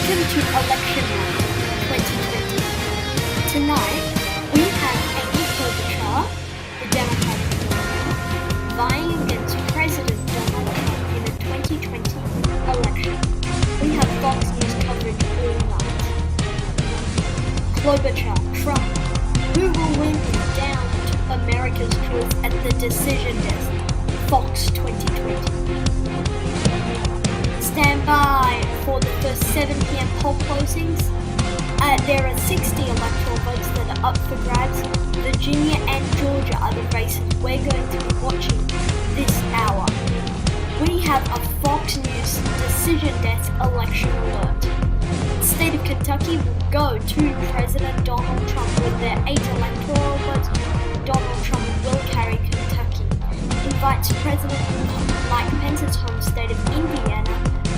Welcome to Election Night 2020. Tonight, we have Amy Klobuchar, the Democratic nominee, vying against President Donald Trump in the 2020 election. We have Fox News coverage all night. Klobuchar, Trump, who will win is down to America's choice at the decision desk. Fox 2020. Stand by for the first 7 p.m. poll closings. There are 60 electoral votes that are up for grabs. Virginia and Georgia are the races we're going to be watching this hour. We have a Fox News decision desk election alert. The state of Kentucky will go to President Donald Trump with their 8 electoral votes. Donald Trump will carry Kentucky. Invites President Mike Pence's home state of Indiana.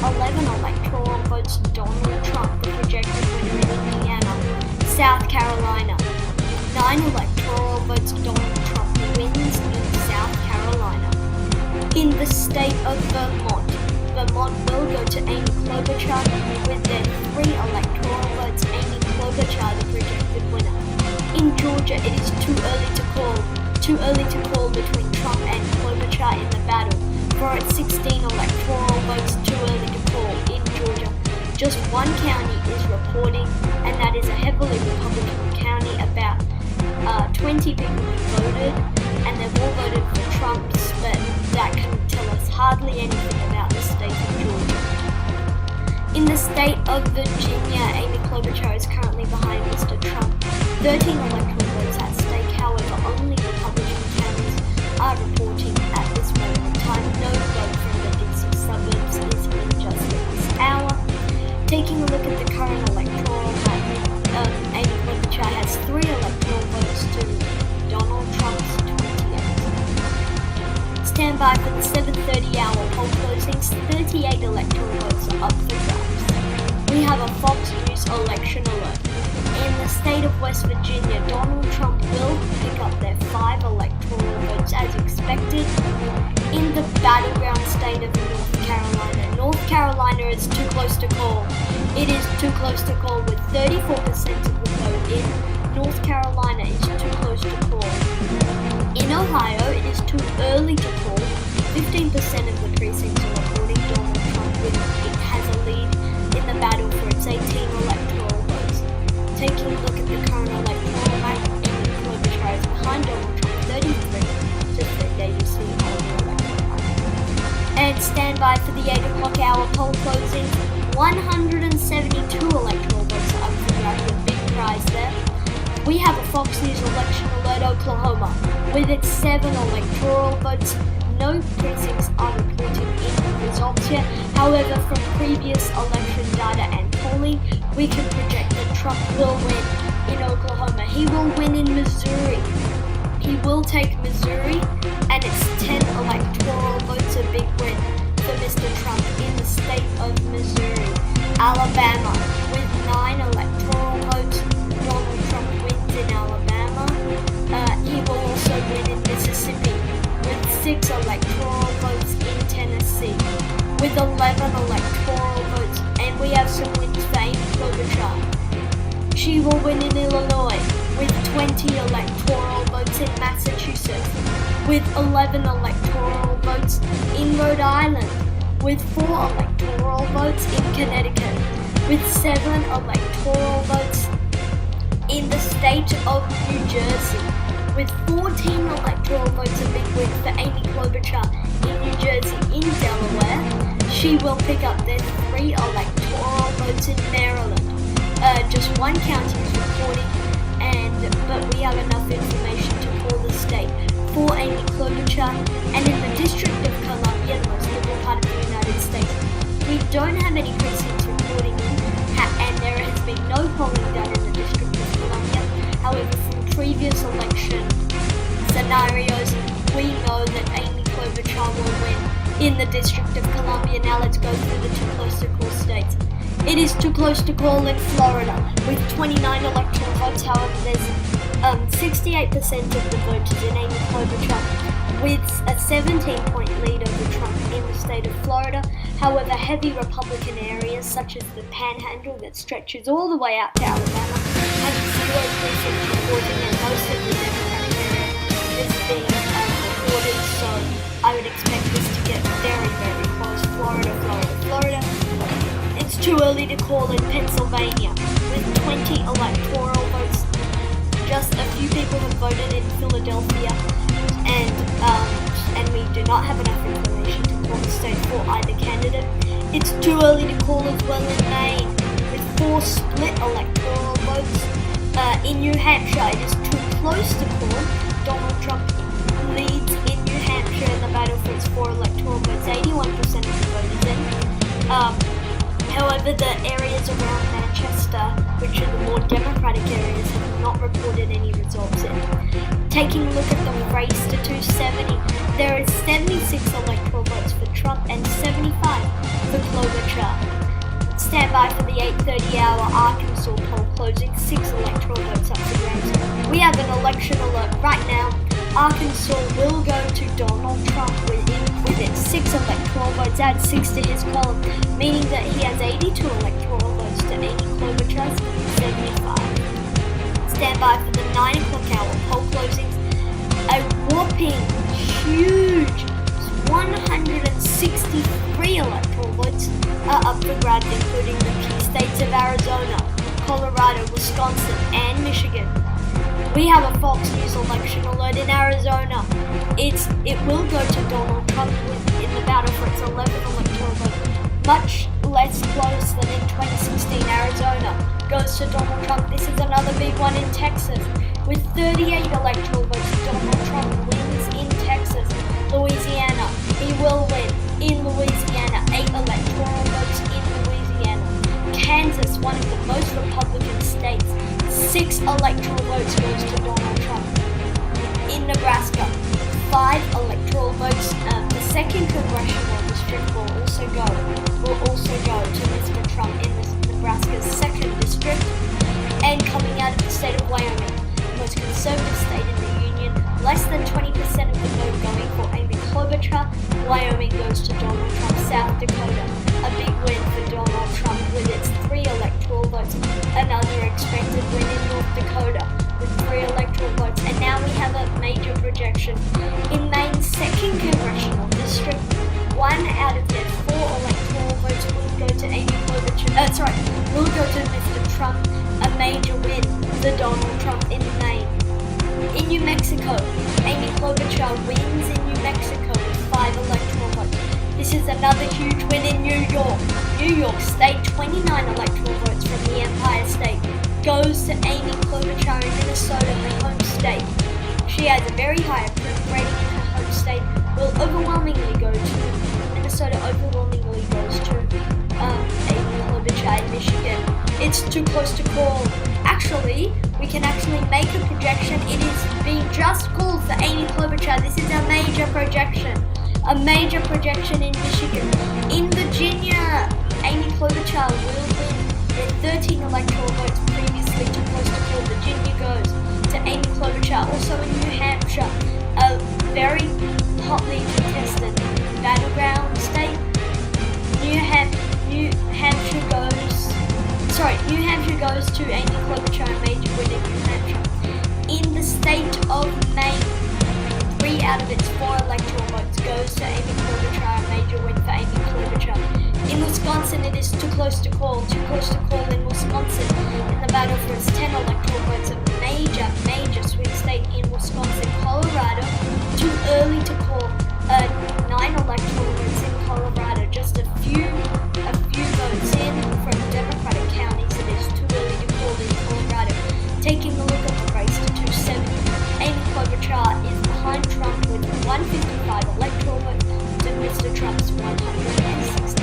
11 electoral votes Donald Trump, the projected winner in Indiana. South Carolina. 9 electoral votes Donald Trump wins in South Carolina. In the state of Vermont, Vermont will go to Amy Klobuchar with their 3 electoral votes. Amy Klobuchar, the projected winner. In Georgia, it is too early to call between Trump and Klobuchar in the battle. For its 16 electoral votes, too early to call in Georgia. Just one county is reporting, and that is a heavily Republican county. About 20 people who voted, and they've all voted for Trump's, but that can tell us hardly anything about the state of Georgia. In the state of Virginia, Amy Klobuchar is currently behind Mr. Trump. 13 electoral votes at stake, however, only Republican counties are reporting at this moment in time. No vote from the DC suburbs is in just at this hour. Taking a look at the current electoral map, Amy Klobuchar has 3 electoral votes to Donald Trump's 28. Stand by for the 7:30 hour poll closings. 38 electoral votes are up for grabs. We have a Fox News election alert. In the state of West Virginia, Donald Trump will pick up their 5 electoral votes as expected. In the battleground state of North Carolina is too close to call. It is too close to call with 34% of the vote in. North Carolina is too close to call. In Ohio, it is too early to call. 15% of the precincts are reporting Donald Trump it has a lead in the battle for its 18 electoral votes. Taking a look at the current electoral map, Amy Klobuchar is behind Donald Trump 33 to 30. There you see all the electoral map. And stand by for the 8 o'clock hour poll closing. 172 electoral votes are up for grabs, a big prize there. We have a Fox News election alert. Oklahoma, with its 7 electoral votes. No precincts are reporting in the results yet. However, from previous election data and polling, we can project that Trump will win in Oklahoma. He will win in Missouri. He will take Missouri, and it's 10 electoral votes, a big win for Mr. Trump in the state of Missouri. Alabama, with 9 electoral votes, Donald Trump wins in Alabama. He will also win in Mississippi with 6 electoral votes in Tennessee, with 11 electoral votes, and we have some wins for Amy Klobuchar. She will win in Illinois with 20 electoral votes in Massachusetts, with 11 electoral votes in Rhode Island, with 4 electoral votes in Connecticut, with 7 electoral votes in the state of New Jersey, with 14 electoral votes, a big win for Amy Klobuchar in New Jersey. In Delaware, she will pick up their 3 electoral votes in Maryland. Just one county is reporting, but we have enough information to call the state for Amy Klobuchar. And in the District of Columbia, the most liberal part of the United States, we don't have any precincts reporting in, and there has been no polling done in the District of Columbia. However, from previous election scenarios, we know that Amy Klobuchar will win in the District of Columbia. Now let's go through the too close to call states. It is too close to call in Florida with 29 electoral votes. However, there's 68% of the voters in Amy Klobuchar with a 17-point lead over Trump in the state of Florida. However, heavy Republican areas such as the Panhandle that stretches all the way out to Alabama have zero precinct reporting, and most of the Democratic area is being reported, so I would expect this to get very, very close. Florida. It's too early to call in Pennsylvania, with 20 electoral votes. Just a few people have voted in Philadelphia, and we do not have enough information to call the state for either candidate. It's too early to call as well in Maine, with 4 split electoral votes. In New Hampshire, it is too close to call. Donald Trump leads in New Hampshire in the battle for its 4 electoral votes. 81% of the vote is in. However, the areas around Manchester, which are the more Democratic areas, have not reported any results in. Taking a look at the race to 270, there is 76 electoral votes for Trump and 75 for Klobuchar. Stand by for the 8:30 hour Arkansas poll closing, 6 electoral votes up for grabs. We have an election alert right now. Arkansas will go to Donald Trump with its 6 electoral votes, add 6 to his column, meaning that he has 82 electoral votes to Amy Klobuchar's 75. Stand by for the 9 o'clock hour poll closings. A whopping huge 163 electoral votes are up for grabs, including the key states of Arizona, Colorado, Wisconsin, and Michigan. We have a Fox News election alert in Arizona. It will go to Donald Trump in the battle for its 11th electoral vote. Much less close than in 2016, Arizona goes to Donald Trump. This is another big one in Texas. With 38 electoral votes, Donald Trump wins in Texas. Louisiana, he will win in Louisiana. 8 electoral votes in Louisiana. Kansas, one of the most Republican states, 6 electoral votes goes to Donald Trump. In Nebraska, 5 electoral votes. The 2nd congressional district will also go to Mr. Trump in Nebraska's 2nd district. And coming out of the state of Wyoming, the most conservative state in the union, less than 20% of the vote going for Amy Klobuchar. Wyoming goes to Donald Trump. South Dakota, a big win for Donald Trump with its 3 electoral votes. Another expected win in North Dakota with 3 electoral votes. And now we have a major projection. In Maine's 2nd congressional district, 1 out of their 4 electoral votes will go to Amy Klobuchar. Will go to Mr. Trump. A major win for Donald Trump in Maine. In New Mexico, Amy Klobuchar wins in New Mexico with 5 electoral votes. This is another huge win in New York. New York State, 29 electoral votes from the Empire State goes to Amy Klobuchar in Minnesota, her home state. She has a very high approval rating in her home state. Will overwhelmingly go to Minnesota. Overwhelmingly goes to Amy Klobuchar in Michigan. It's too close to call. Actually, we can make a projection. It is being just called for Amy Klobuchar. This is a major projection. A major projection in Michigan. In Virginia, Amy Klobuchar will win with 13 electoral votes, previously too close to call. Virginia goes to Amy Klobuchar. Also in New Hampshire, a very hotly contested battleground state. New Hampshire goes to Amy Klobuchar, a major win in New Hampshire. In the state of Maine, 3 out of its 4 electoral votes goes to Amy Klobuchar, a major win for Amy Klobuchar. In Wisconsin, it is too close to call in Wisconsin. In the battle for its 10 electoral votes, a major swing state in Wisconsin. Colorado, too early to call. 9 electoral votes in Colorado, just a few votes in from Democratic counties. It is too early to call in Colorado. Taking a look at the race to 270, Amy Klobuchar is behind Trump with 155 electoral votes to Mr. Trump's 160.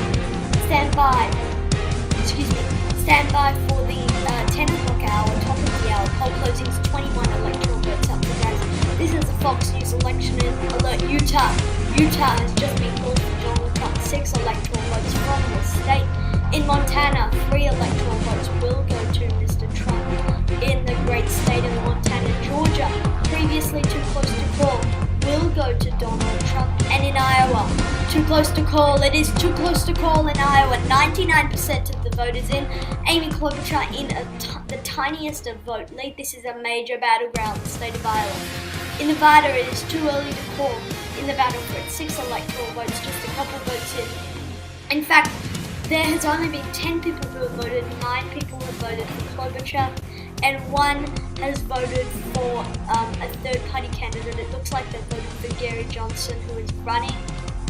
Stand by for the 10 o'clock hour, top of the hour, poll closings, 21 electoral votes up for grabs. This is a Fox News election alert. Utah has just been called for Donald Trump. 6 electoral votes from the state. In Montana, 3 electoral votes will go to Mr. Trump in the great state of Montana. Georgia, previously too close to call, will go to Donald Trump. And in Iowa, too close to call. It is too close to call in Iowa. 99% of the vote is in. Amy Klobuchar in the tiniest of vote lead. This is a major battleground in the state of Iowa. In Nevada, it is too early to call in the battle for its 6 electoral votes, just a couple votes in. In fact, there has only been 10 people who have voted, 9 people have voted for Klobuchar, and 1 has voted for a third-party candidate. It looks like they've voted for Gary Johnson, who is running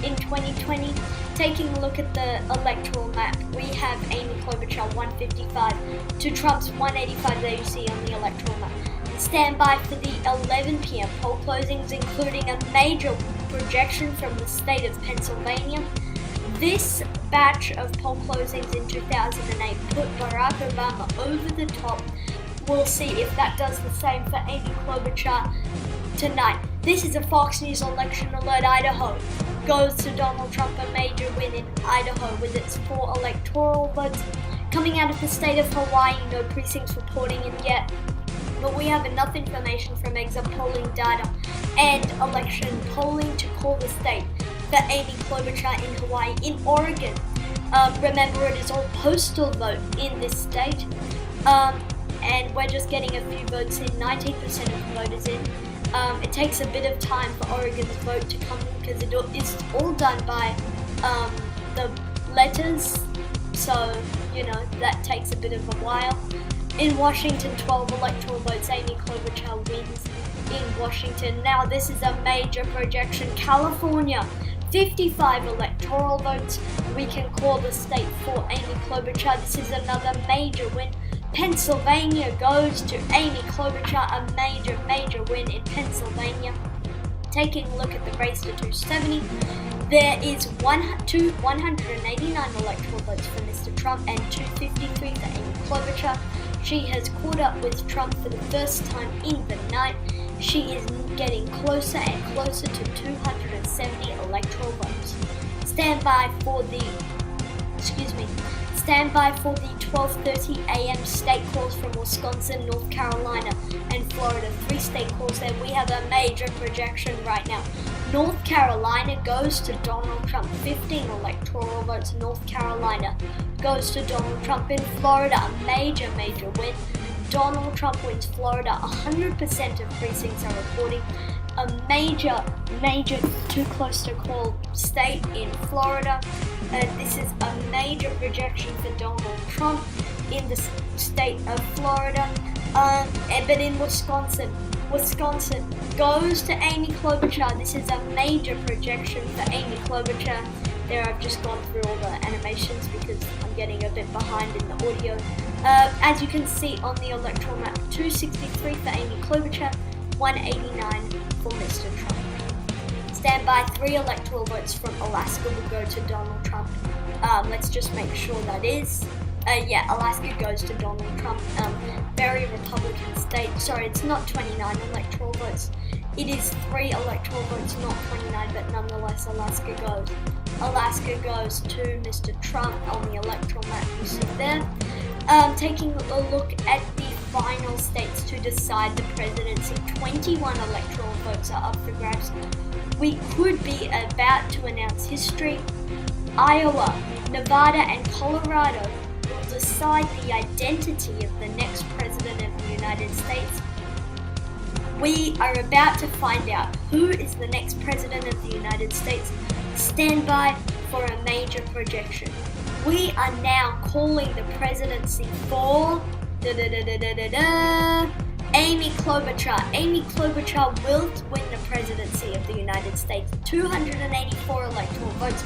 in 2020. Taking a look at the electoral map, we have Amy Klobuchar 155 to Trump's 185 that you see on the electoral map. Stand by for the 11 p.m. poll closings, including a major projection from the state of Pennsylvania. This batch of poll closings in 2008 put Barack Obama over the top. We'll see if that does the same for Amy Klobuchar tonight. This is a Fox News election alert. Idaho goes to Donald Trump, a major win in Idaho with its 4 electoral votes. Coming out of the state of Hawaii, no precincts reporting in yet, but we have enough information from exit polling data and election polling to call the state for Amy Klobuchar in Hawaii. In Oregon, remember it is all postal vote in this state, and we're just getting a few votes in. 19% of the vote is in. It takes a bit of time for Oregon's vote to come in because it's all done by the letters, so that takes a bit of a while. In Washington, 12 electoral votes. Amy Klobuchar wins in Washington. Now this is a major projection. California, 55 electoral votes. We can call the state for Amy Klobuchar. This is another major win. Pennsylvania goes to Amy Klobuchar, a major win in Pennsylvania. Taking a look at the race to 270, there is 189 electoral votes for Mr. Trump and 253 for Amy Klobuchar. She has caught up with Trump for the first time in the night. She is getting closer and closer to 270 electoral votes. Stand by for the 12:30 a.m. state calls from Wisconsin, North Carolina, and Florida. 3 state calls there. We have a major projection right now. North Carolina goes to Donald Trump, 15 electoral votes. North Carolina goes to Donald Trump. In Florida, a major win. Donald Trump wins Florida. 100% of precincts are reporting a major too close to call state in Florida. This is a major projection for Donald Trump in the state of Florida. But in Wisconsin goes to Amy Klobuchar. This is a major projection for Amy Klobuchar. There, I've just gone through all the animations because I'm getting a bit behind in the audio. As you can see on the electoral map, 263 for Amy Klobuchar, 189 for Mr. Trump. Stand by, 3 electoral votes from Alaska will go to Donald Trump. Let's just make sure that is. Alaska goes to Donald Trump. Very Republican state. Sorry, it's not 29 electoral votes. It is 3 electoral votes, not 29, but nonetheless, Alaska goes. Alaska goes to Mr. Trump on the electoral map you see there. Taking a look at the final states to decide the presidency, 21 electoral votes are up for grabs. We could be about to announce history. Iowa, Nevada, and Colorado will decide the identity of the next president of the United States. We are about to find out who is the next president of the United States. Stand by for a major projection. We are now calling the presidency for Amy Klobuchar. Amy Klobuchar will win the presidency of the United States. 284 electoral votes.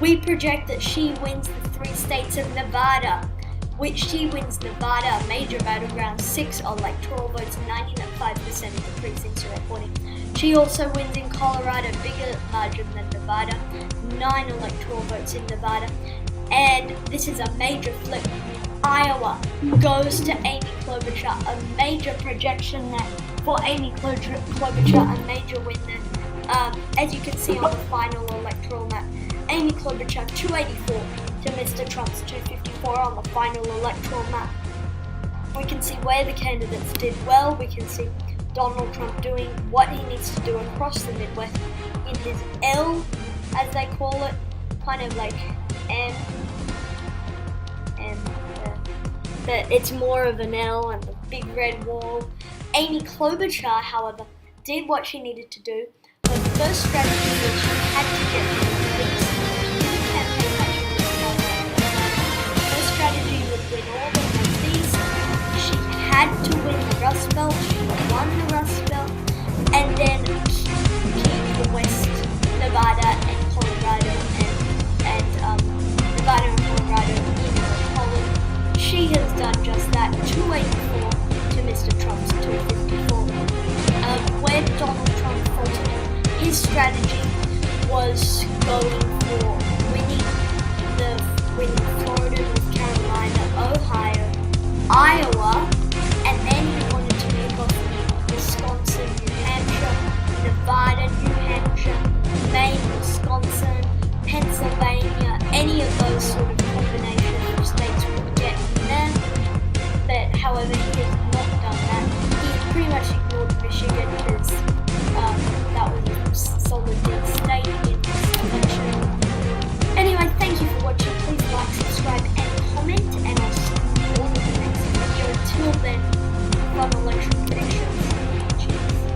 We project that she wins the 3 states of Nevada, which she wins Nevada, a major battleground, 6 electoral votes, 95% of the precincts are reporting. She also wins in Colorado, bigger margin than Nevada, 9 electoral votes in Nevada. And this is a major flip. Iowa goes to Amy Klobuchar, a major projection there for Amy Klobuchar, a major win there. As you can see on the final electoral map, Amy Klobuchar 284 to Mr. Trump's 254 on the final electoral map. We can see where the candidates did well, we can see Donald Trump doing what he needs to do across the Midwest in his L, as they call it, kind of like M, but it's more of an L and the big red wall. Amy Klobuchar, however, did what she needed to do. Her first strategy was she had to get the police to do the campaign that she was following. Her strategy would win all the Northeast. She had to win the Rust Belt. She won the Rust Belt, and then keep the West, Nevada and Colorado and Nevada and Colorado in her column. She has done just that. 284 to Mr. Trump's 254. Where Donald Trump faltered, his strategy was going for winning Florida,